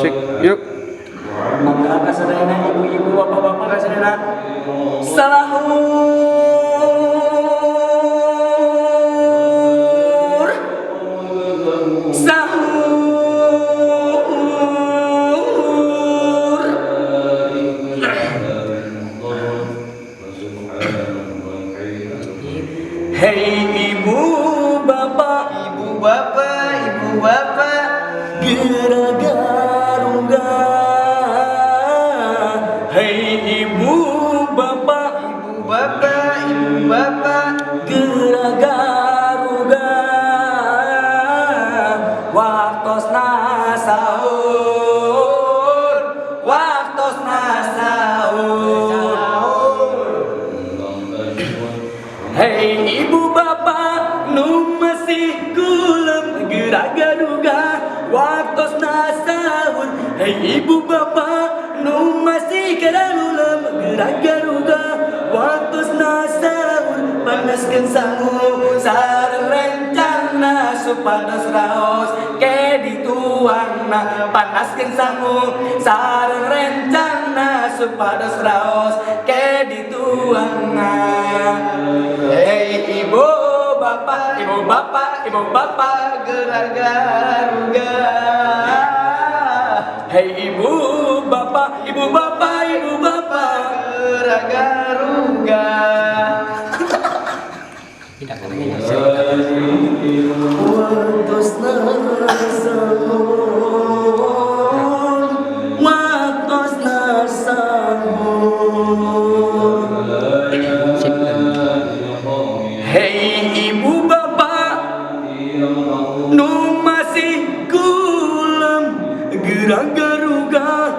Musik, yuk. Maka kasadayana ibu-ibu bapak-bapak kasadayana sahur sahur. Hei ibu bapak geragarungga. Hei ibu bapak geragarungga. Waktosna sahur, waktosna sahur. Hei ibu bapak nu masih kulem geraga-ruga waktosna sahur. Hei ibu bapak nu masih kadalulem geraga-ruga waktosna sahur. Panaskeun sangu sareng rencana supados raos ke dituangna. Panaskeun sangu sareng rencana supados raos ke dituangna. Hei ibu bapak geraga-ruga. Hei ibu bapak geraga-ruga. Waktosna sahur, waktosna sahur. Hei ibu bapak nu masih kulem geraga-ruga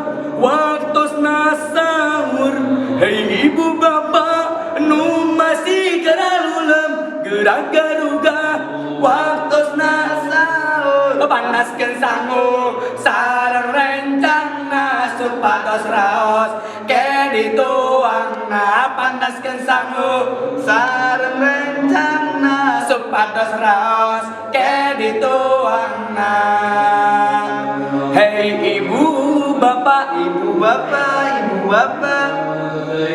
waktosna sahur. Hei ibu bapak nu masih kadalulem geraga-ruga waktosna sahur. Panaskeun sangu sareng rencana supados raos ke dituangna. Panaskeun sangu sareng rencana supados raos ke dituangna. Hei ibu bapak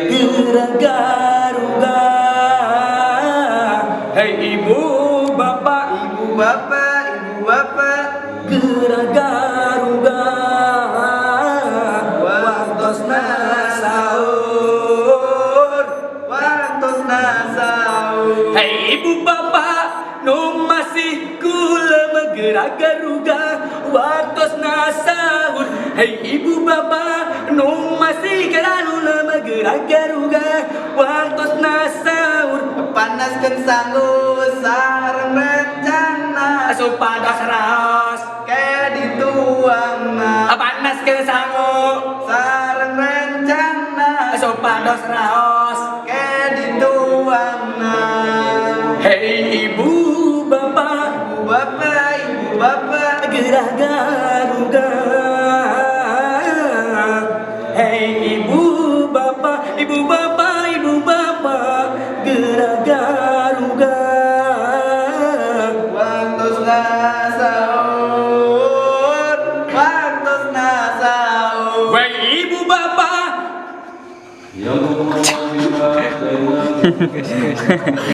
geraga-ruga. Hei ibu bapak geraga-ruga waktosna sahur, waktosna sahur. Hei ibu bapak nu masih kulem geraga-ruga waktosna sahur. Hei ibu bapak nu masih kadalulem geraga-ruga waktosna sahur. Panaskeun sangu sareng rencana supados raos ke dituangna. Panaskeun sangu sareng rencana supados raos ke dituangna. Hei ibu bapak geraga-ruga. Hei ibu bapak geraga-ruga waktosna sahur, waktosna sahur. Hei ibu bapak